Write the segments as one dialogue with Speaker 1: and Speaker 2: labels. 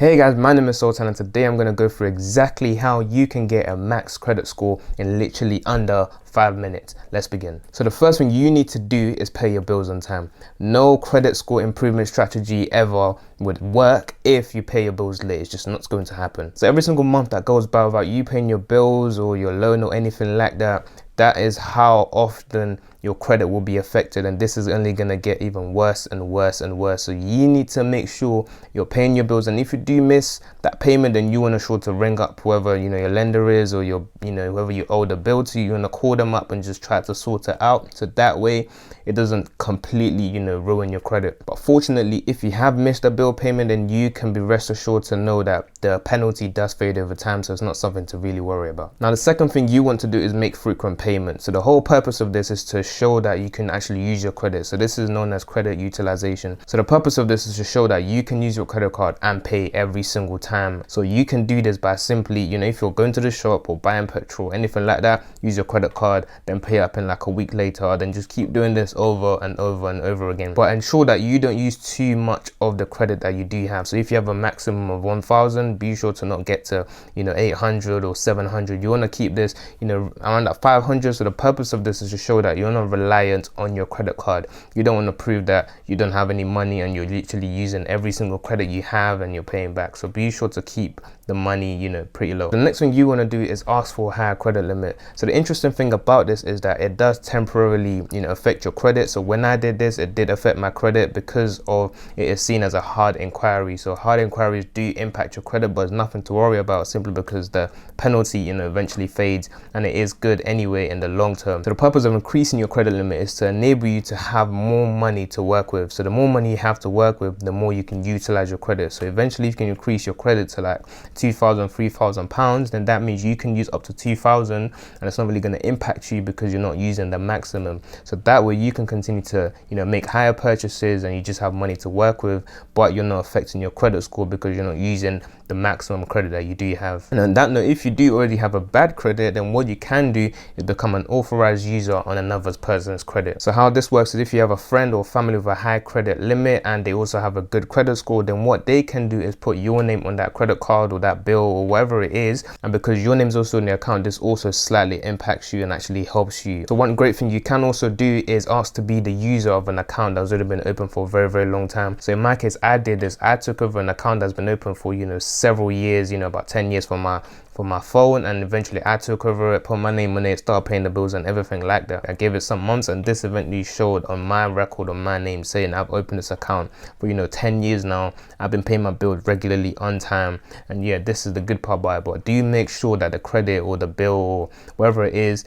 Speaker 1: Hey guys, my name is Sultan and today I'm going to go through exactly how you can get a max credit score in literally under 5 minutes. Let's begin. So the first thing you need to do is pay your bills on time. No credit score improvement strategy ever would work if you pay your bills late. It's just not going to happen. So every single month that goes by without you paying your bills or your loan or anything like that, that is how often your credit will be affected, and this is only going to get even worse and worse and worse. So you need to make sure you're paying your bills, and if you do miss that payment, then you want to sure to ring up whoever your lender is, or your whoever you owe the bill to. You want to call them up and just try to sort it out, so that way it doesn't completely ruin your credit. But fortunately, if you have missed a bill payment, then you can be rest assured to know that the penalty does fade over time, so it's not something to really worry about. Now the second thing you want to do is make frequent payments. So the whole purpose of this is to show that you can actually use your credit. So this is known as credit utilization. So the purpose of this is to show that you can use your credit card and pay every single time. So you can do this by simply, if you're going to the shop or buying petrol, anything like that, use your credit card, then pay up in like a week later, then just keep doing this over and over and over again. But ensure that you don't use too much of the credit that you do have. So if you have a maximum of 1,000, be sure to not get to 800 or 700. You want to keep this around that 500. So the purpose of this is to show that you're not reliant on your credit card. You don't want to prove that you don't have any money and you're literally using every single credit you have and you're paying back. So be sure to keep the money pretty low. The next thing you want to do is ask for a higher credit limit. So the interesting thing about this is that it does temporarily affect your credit. So when I did this, it did affect my credit because of it is seen as a hard inquiry. So hard inquiries do impact your credit, but it's nothing to worry about, simply because the penalty eventually fades, and it is good anyway in the long term. So the purpose of increasing your credit limit is to enable you to have more money to work with. So the more money you have to work with, the more you can utilize your credit. So eventually if you can increase your credit to like £2,000, £3,000, then that means you can use up to 2,000, and it's not really going to impact you because you're not using the maximum. So that way you can continue to make higher purchases and you just have money to work with, but you're not affecting your credit score because you're not using the maximum credit that you do have. And on that note, if you do already have a bad credit, then what you can do is become an authorized user on another person's credit. So how this works is if you have a friend or family with a high credit limit and they also have a good credit score, then what they can do is put your name on that credit card or that bill or whatever it is, and because your name's also in the account, this also slightly impacts you and actually helps you. So one great thing you can also do is ask to be the user of an account that's already been open for a very, very long time. So in my case, I did this. I took over an account that's been open for several years, about 10 years for my phone, and eventually I took over it, put my name on it, started paying the bills and everything like that. I gave it some months, and this eventually showed on my record, on my name, saying I've opened this account for 10 years now. I've been paying my bills regularly on time, and yeah, this is the good part about it. But do make sure that the credit or the bill or whatever it is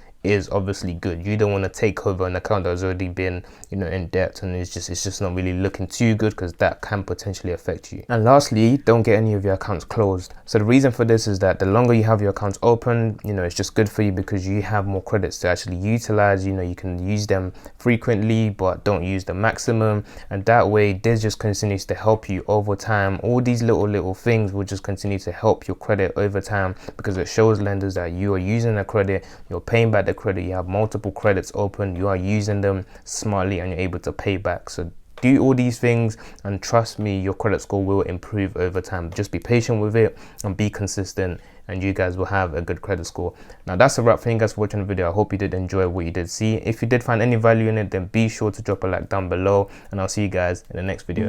Speaker 1: obviously good. You don't want to take over an account that's already been in debt, and it's just not really looking too good, because that can potentially affect you. And lastly, don't get any of your accounts closed. So the reason for this is that the longer you have your accounts open, it's just good for you because you have more credits to actually utilize. You can use them frequently, but don't use the maximum, and that way this just continues to help you over time. All these little things will just continue to help your credit over time, because it shows lenders that you are using the credit, you're paying back the credit, you have multiple credits open, you are using them smartly, and you're able to pay back. So do all these things, and trust me, your credit score will improve over time. Just be patient with it and be consistent, and you guys will have a good credit score. Now that's a wrap. Thank you guys for watching the video. I hope you did enjoy what you did see. If you did find any value in it, then be sure to drop a like down below, and I'll see you guys in the next video.